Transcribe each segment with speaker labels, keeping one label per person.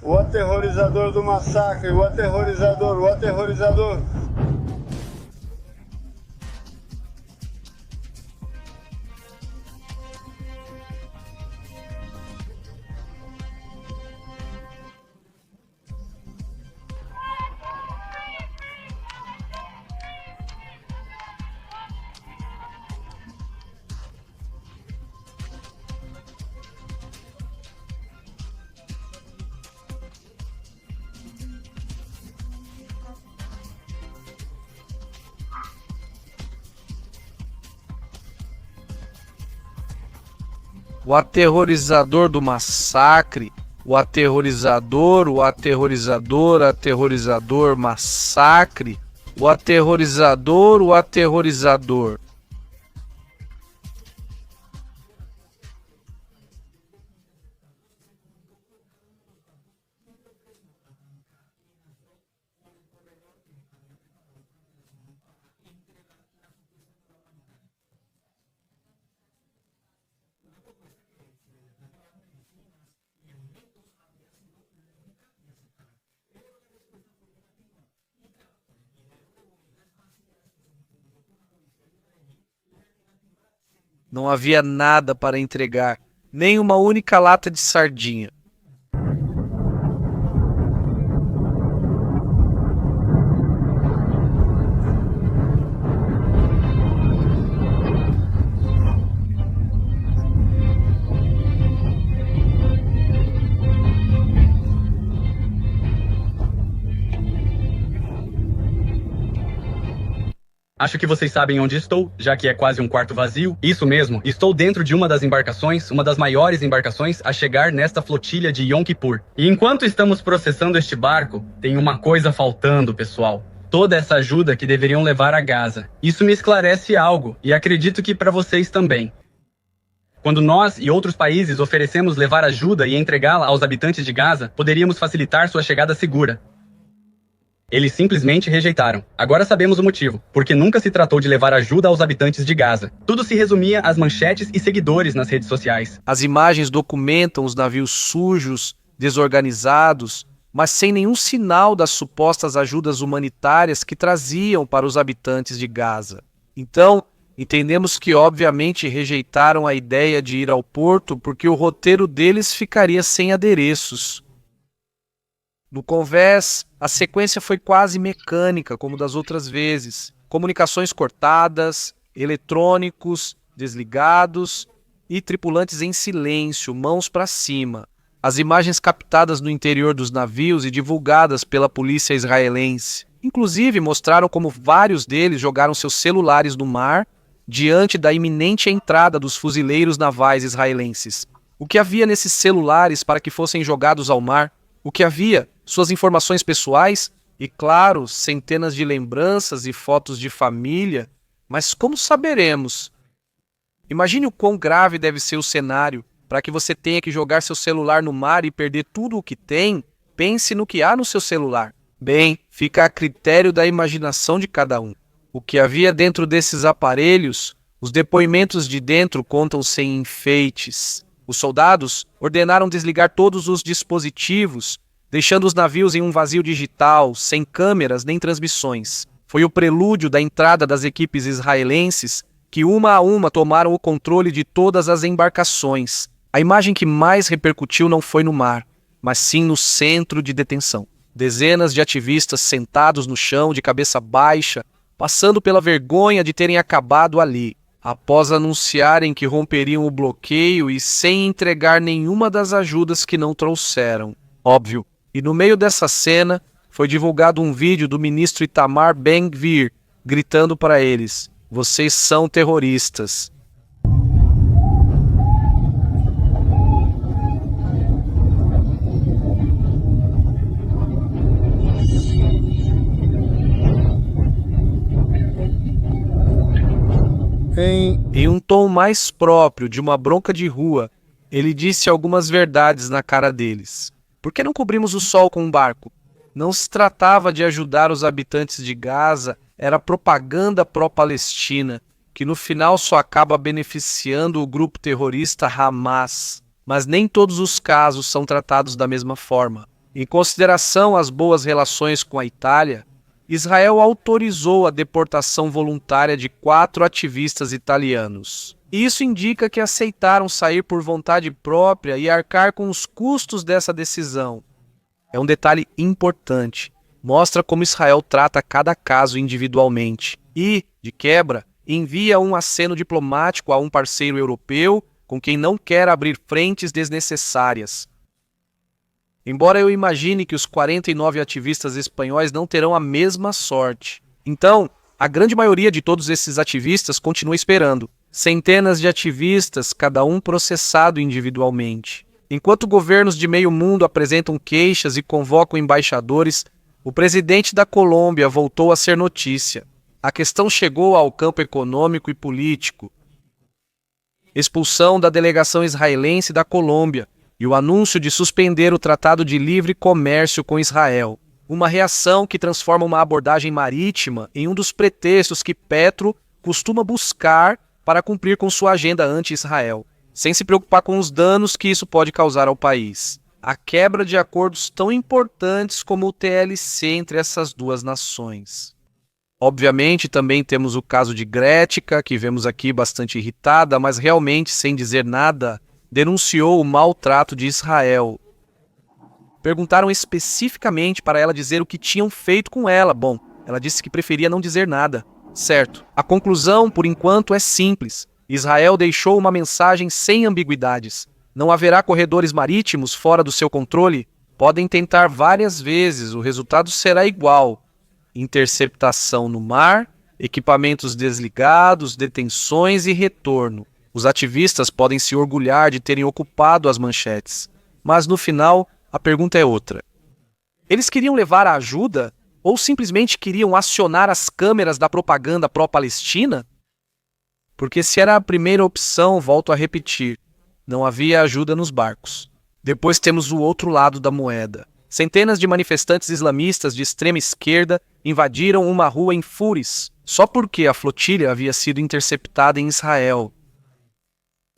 Speaker 1: O aterrorizador do massacre, o aterrorizador, o aterrorizador.
Speaker 2: O aterrorizador do massacre, o aterrorizador, aterrorizador, massacre, o aterrorizador, o aterrorizador. Não havia nada para entregar, nem uma única lata de sardinha.
Speaker 3: Acho que vocês sabem onde estou, já que é quase um quarto vazio. Isso mesmo, estou dentro de uma das embarcações, uma das maiores embarcações a chegar nesta flotilha de Yom Kippur. E enquanto estamos processando este barco, tem uma coisa faltando, pessoal. Toda essa ajuda que deveriam levar a Gaza. Isso me esclarece algo, e acredito que para vocês também. Quando nós e outros países oferecemos levar ajuda e entregá-la aos habitantes de Gaza, poderíamos facilitar sua chegada segura. Eles simplesmente rejeitaram. Agora sabemos o motivo, porque nunca se tratou de levar ajuda aos habitantes de Gaza. Tudo se resumia às manchetes e seguidores nas redes sociais.
Speaker 2: As imagens documentam os navios sujos, desorganizados, mas sem nenhum sinal das supostas ajudas humanitárias que traziam para os habitantes de Gaza. Então, entendemos que obviamente rejeitaram a ideia de ir ao porto porque o roteiro deles ficaria sem adereços. No convés, a sequência foi quase mecânica, como das outras vezes. Comunicações cortadas, eletrônicos desligados e tripulantes em silêncio, mãos para cima. As imagens captadas no interior dos navios e divulgadas pela polícia israelense, inclusive, mostraram como vários deles jogaram seus celulares no mar diante da iminente entrada dos fuzileiros navais israelenses. O que havia nesses celulares para que fossem jogados ao mar? O que havia? Suas informações pessoais e, claro, centenas de lembranças e fotos de família. Mas como saberemos? Imagine o quão grave deve ser o cenário para que você tenha que jogar seu celular no mar e perder tudo o que tem. Pense no que há no seu celular. Bem, fica a critério da imaginação de cada um. O que havia dentro desses aparelhos, os depoimentos de dentro contam sem enfeites. Os soldados ordenaram desligar todos os dispositivos, deixando os navios em um vazio digital, sem câmeras nem transmissões. Foi o prelúdio da entrada das equipes israelenses que, uma a uma, tomaram o controle de todas as embarcações. A imagem que mais repercutiu não foi no mar, mas sim no centro de detenção. Dezenas de ativistas sentados no chão, de cabeça baixa, passando pela vergonha de terem acabado ali, após anunciarem que romperiam o bloqueio e sem entregar nenhuma das ajudas que não trouxeram. Óbvio. E no meio dessa cena, foi divulgado um vídeo do ministro Itamar Ben-Gvir, gritando para eles: "Vocês são terroristas." Em um tom mais próprio de uma bronca de rua, ele disse algumas verdades na cara deles. Por que não cobrimos o sol com um barco? Não se tratava de ajudar os habitantes de Gaza, era propaganda pró-Palestina, que no final só acaba beneficiando o grupo terrorista Hamas. Mas nem todos os casos são tratados da mesma forma. Em consideração às boas relações com a Itália, Israel autorizou a deportação voluntária de 4 ativistas italianos. Isso indica que aceitaram sair por vontade própria e arcar com os custos dessa decisão. É um detalhe importante. Mostra como Israel trata cada caso individualmente e, de quebra, envia um aceno diplomático a um parceiro europeu com quem não quer abrir frentes desnecessárias. Embora eu imagine que os 49 ativistas espanhóis não terão a mesma sorte. Então, a grande maioria de todos esses ativistas continua esperando. Centenas de ativistas, cada um processado individualmente. Enquanto governos de meio mundo apresentam queixas e convocam embaixadores, o presidente da Colômbia voltou a ser notícia. A questão chegou ao campo econômico e político. Expulsão da delegação israelense da Colômbia e o anúncio de suspender o Tratado de Livre Comércio com Israel. Uma reação que transforma uma abordagem marítima em um dos pretextos que Petro costuma buscar para cumprir com sua agenda anti-Israel, sem se preocupar com os danos que isso pode causar ao país. A quebra de acordos tão importantes como o TLC entre essas duas nações. Obviamente, também temos o caso de Grética, que vemos aqui bastante irritada, mas realmente, sem dizer nada, denunciou o maltrato de Israel. Perguntaram especificamente para ela dizer o que tinham feito com ela. Bom, ela disse que preferia não dizer nada. Certo. A conclusão, por enquanto, é simples. Israel deixou uma mensagem sem ambiguidades. Não haverá corredores marítimos fora do seu controle? Podem tentar várias vezes, o resultado será igual. Interceptação no mar, equipamentos desligados, detenções e retorno. Os ativistas podem se orgulhar de terem ocupado as manchetes. Mas no final, a pergunta é outra. Eles queriam levar a ajuda ou simplesmente queriam acionar as câmeras da propaganda pró-Palestina? Porque se era a primeira opção, volto a repetir, não havia ajuda nos barcos. Depois temos o outro lado da moeda. Centenas de manifestantes islamistas de extrema esquerda invadiram uma rua em Fures, só porque a flotilha havia sido interceptada em Israel.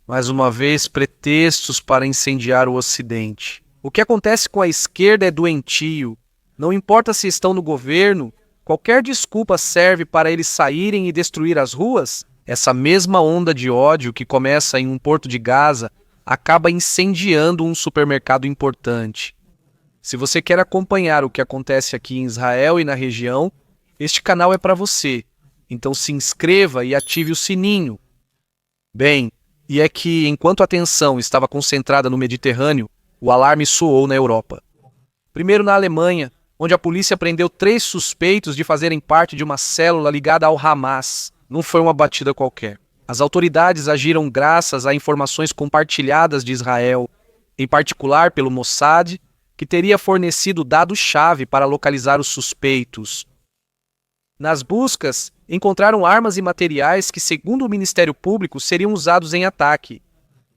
Speaker 2: Mais uma vez, pretextos para incendiar o Ocidente. O que acontece com a esquerda é doentio. Não importa se estão no governo, qualquer desculpa serve para eles saírem e destruir as ruas. Essa mesma onda de ódio que começa em um porto de Gaza acaba incendiando um supermercado importante. Se você quer acompanhar o que acontece aqui em Israel e na região, este canal é para você. Então se inscreva e ative o sininho. Bem, e é que enquanto a atenção estava concentrada no Mediterrâneo, o alarme soou na Europa. Primeiro na Alemanha, onde a polícia prendeu 3 suspeitos de fazerem parte de uma célula ligada ao Hamas. Não foi uma batida qualquer. As autoridades agiram graças a informações compartilhadas de Israel, em particular pelo Mossad, que teria fornecido dados-chave para localizar os suspeitos. Nas buscas, encontraram armas e materiais que, segundo o Ministério Público, seriam usados em ataque.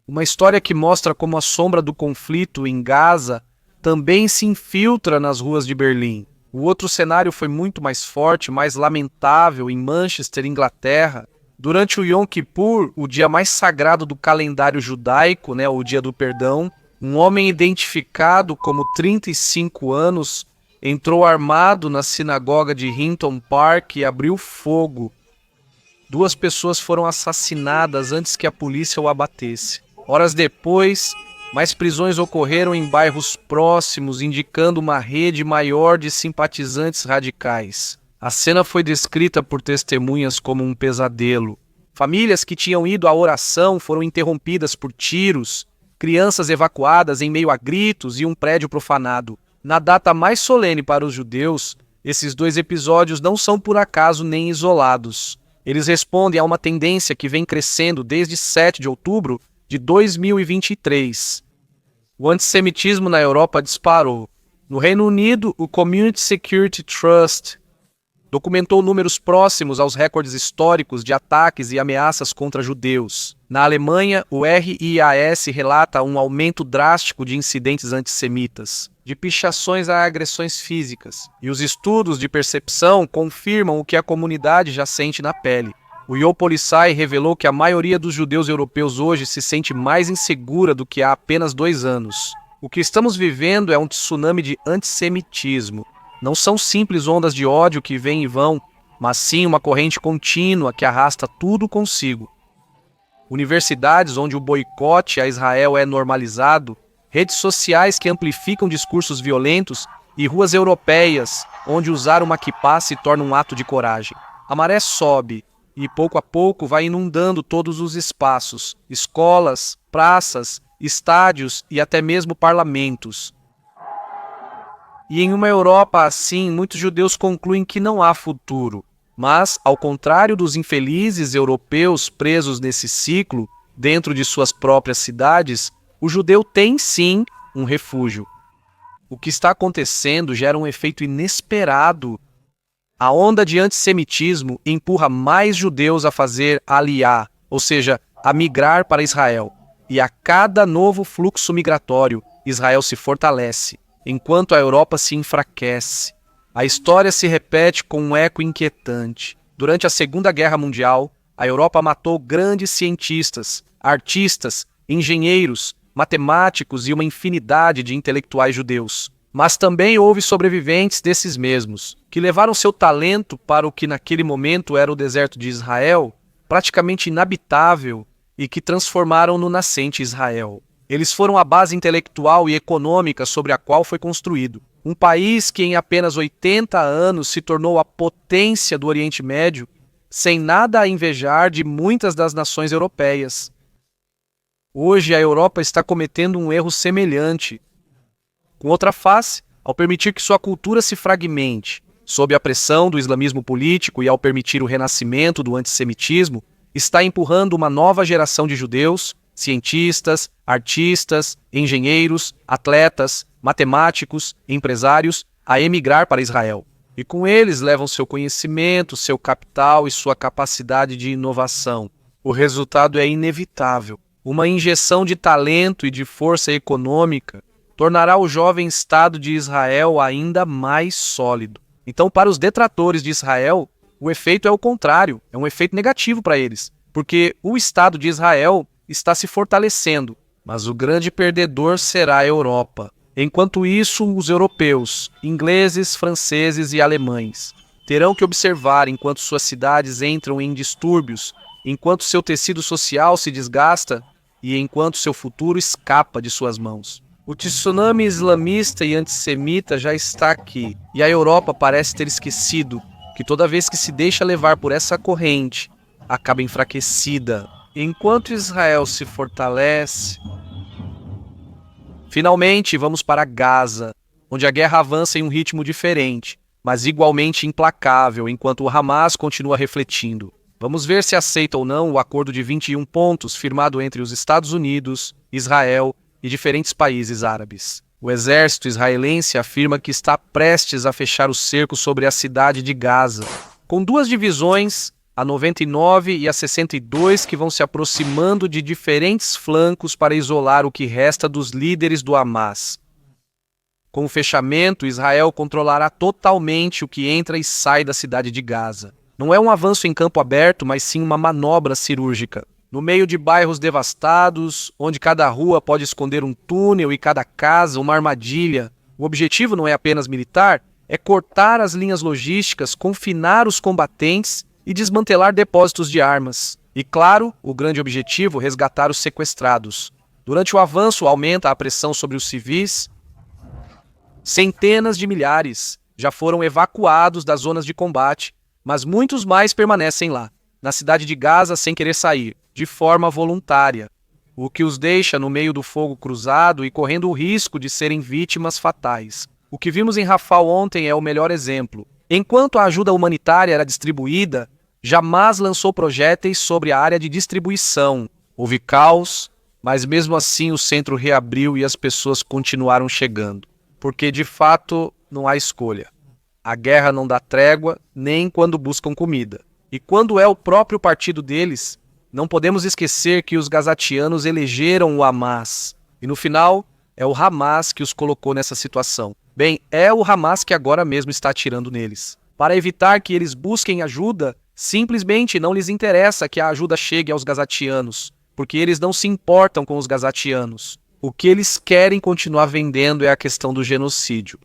Speaker 2: Uma história que mostra como a sombra do conflito em Gaza também se infiltra nas ruas de Berlim. O outro cenário foi muito mais forte, mais lamentável, em Manchester, Inglaterra. Durante o Yom Kippur, o dia mais sagrado do calendário judaico, o dia do perdão, um homem identificado como 35 anos entrou armado na sinagoga de Hinton Park e abriu fogo. 2 pessoas foram assassinadas antes que a polícia o abatesse. Horas depois, mais prisões ocorreram em bairros próximos, indicando uma rede maior de simpatizantes radicais. A cena foi descrita por testemunhas como um pesadelo. Famílias que tinham ido à oração foram interrompidas por tiros, crianças evacuadas em meio a gritos e um prédio profanado. Na data mais solene para os judeus, esses 2 episódios não são por acaso nem isolados. Eles respondem a uma tendência que vem crescendo desde 7 de outubro de 2023. O antissemitismo na Europa disparou. No Reino Unido, o Community Security Trust documentou números próximos aos recordes históricos de ataques e ameaças contra judeus. Na Alemanha, o RIAS relata um aumento drástico de incidentes antissemitas, de pichações a agressões físicas. E os estudos de percepção confirmam o que a comunidade já sente na pele. O Yo-Policai revelou que a maioria dos judeus europeus hoje se sente mais insegura do que há apenas 2 anos. O que estamos vivendo é um tsunami de antissemitismo. Não são simples ondas de ódio que vêm e vão, mas sim uma corrente contínua que arrasta tudo consigo. Universidades onde o boicote a Israel é normalizado, redes sociais que amplificam discursos violentos e ruas europeias onde usar uma quipá se torna um ato de coragem. A maré sobe e pouco a pouco vai inundando todos os espaços, escolas, praças, estádios e até mesmo parlamentos. E em uma Europa assim, muitos judeus concluem que não há futuro. Mas, ao contrário dos infelizes europeus presos nesse ciclo, dentro de suas próprias cidades, o judeu tem sim um refúgio. O que está acontecendo gera um efeito inesperado. A onda de antissemitismo empurra mais judeus a fazer aliá, ou seja, a migrar para Israel. E a cada novo fluxo migratório, Israel se fortalece, enquanto a Europa se enfraquece. A história se repete com um eco inquietante. Durante a Segunda Guerra Mundial, a Europa matou grandes cientistas, artistas, engenheiros, matemáticos e uma infinidade de intelectuais judeus. Mas também houve sobreviventes desses mesmos, que levaram seu talento para o que naquele momento era o deserto de Israel, praticamente inabitável, e que transformaram no nascente Israel. Eles foram a base intelectual e econômica sobre a qual foi construído. Um país que em apenas 80 anos se tornou a potência do Oriente Médio, sem nada a invejar de muitas das nações europeias. Hoje a Europa está cometendo um erro semelhante. Com outra face, ao permitir que sua cultura se fragmente, sob a pressão do islamismo político e ao permitir o renascimento do antissemitismo, está empurrando uma nova geração de judeus, cientistas, artistas, engenheiros, atletas, matemáticos, empresários, a emigrar para Israel. E com eles levam seu conhecimento, seu capital e sua capacidade de inovação. O resultado é inevitável. Uma injeção de talento e de força econômica tornará o jovem Estado de Israel ainda mais sólido. Então, para os detratores de Israel, o efeito é o contrário, é um efeito negativo para eles, porque o Estado de Israel está se fortalecendo, mas o grande perdedor será a Europa. Enquanto isso, os europeus, ingleses, franceses e alemães, terão que observar enquanto suas cidades entram em distúrbios, enquanto seu tecido social se desgasta e enquanto seu futuro escapa de suas mãos. O tsunami islamista e antissemita já está aqui, e a Europa parece ter esquecido que toda vez que se deixa levar por essa corrente, acaba enfraquecida. Enquanto Israel se fortalece... Finalmente, vamos para Gaza, onde a guerra avança em um ritmo diferente, mas igualmente implacável, enquanto o Hamas continua refletindo. Vamos ver se aceita ou não o acordo de 21 pontos firmado entre os Estados Unidos, Israel e diferentes países árabes. O exército israelense afirma que está prestes a fechar o cerco sobre a cidade de Gaza, com duas divisões, a 99 e a 62, que vão se aproximando de diferentes flancos para isolar o que resta dos líderes do Hamas. Com o fechamento, Israel controlará totalmente o que entra e sai da cidade de Gaza. Não é um avanço em campo aberto, mas sim uma manobra cirúrgica. No meio de bairros devastados, onde cada rua pode esconder um túnel e cada casa uma armadilha, o objetivo não é apenas militar, é cortar as linhas logísticas, confinar os combatentes e desmantelar depósitos de armas. E claro, o grande objetivo, resgatar os sequestrados. Durante o avanço, aumenta a pressão sobre os civis. Centenas de milhares já foram evacuados das zonas de combate, mas muitos mais permanecem lá, na cidade de Gaza, sem querer sair, de forma voluntária, o que os deixa no meio do fogo cruzado e correndo o risco de serem vítimas fatais. O que vimos em Rafah ontem é o melhor exemplo. Enquanto a ajuda humanitária era distribuída, Hamas lançou projéteis sobre a área de distribuição. Houve caos, mas mesmo assim o centro reabriu e as pessoas continuaram chegando. Porque, de fato, não há escolha. A guerra não dá trégua, nem quando buscam comida. E quando é o próprio partido deles, não podemos esquecer que os gazatianos elegeram o Hamas. E no final, é o Hamas que os colocou nessa situação. Bem, é o Hamas que agora mesmo está atirando neles. Para evitar que eles busquem ajuda, simplesmente não lhes interessa que a ajuda chegue aos gazatianos, porque eles não se importam com os gazatianos. O que eles querem continuar vendendo é a questão do genocídio.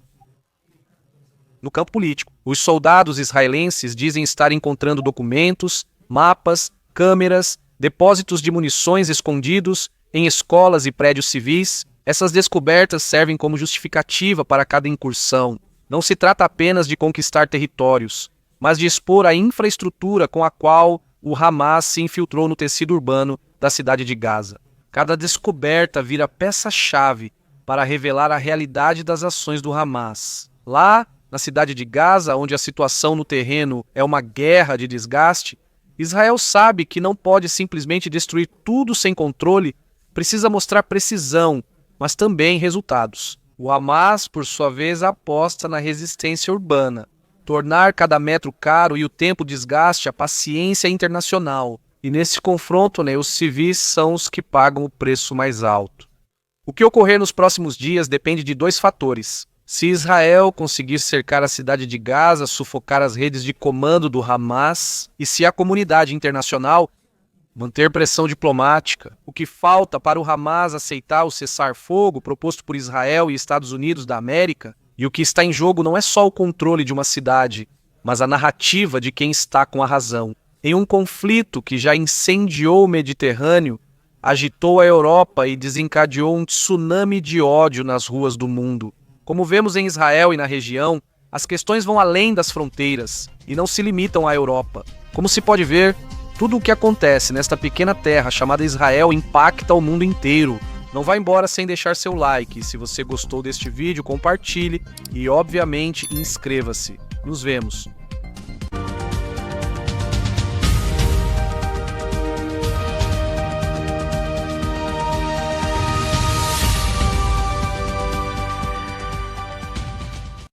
Speaker 2: No campo político, os soldados israelenses dizem estar encontrando documentos, mapas, câmeras, depósitos de munições escondidos em escolas e prédios civis. Essas descobertas servem como justificativa para cada incursão. Não se trata apenas de conquistar territórios, mas de expor a infraestrutura com a qual o Hamas se infiltrou no tecido urbano da cidade de Gaza. Cada descoberta vira peça-chave para revelar a realidade das ações do Hamas. Lá, na cidade de Gaza, onde a situação no terreno é uma guerra de desgaste, Israel sabe que não pode simplesmente destruir tudo sem controle, precisa mostrar precisão, mas também resultados. O Hamas, por sua vez, aposta na resistência urbana, tornar cada metro caro e o tempo desgaste a paciência internacional. E nesse confronto, os civis são os que pagam o preço mais alto. O que ocorrer nos próximos dias depende de 2 fatores. Se Israel conseguir cercar a cidade de Gaza, sufocar as redes de comando do Hamas, e se a comunidade internacional manter pressão diplomática. O que falta para o Hamas aceitar o cessar-fogo proposto por Israel e Estados Unidos da América? E o que está em jogo não é só o controle de uma cidade, mas a narrativa de quem está com a razão. Em um conflito que já incendiou o Mediterrâneo, agitou a Europa e desencadeou um tsunami de ódio nas ruas do mundo. Como vemos em Israel e na região, as questões vão além das fronteiras e não se limitam à Europa. Como se pode ver, tudo o que acontece nesta pequena terra chamada Israel impacta o mundo inteiro. Não vá embora sem deixar seu like. Se você gostou deste vídeo, compartilhe e, obviamente, inscreva-se. Nos vemos.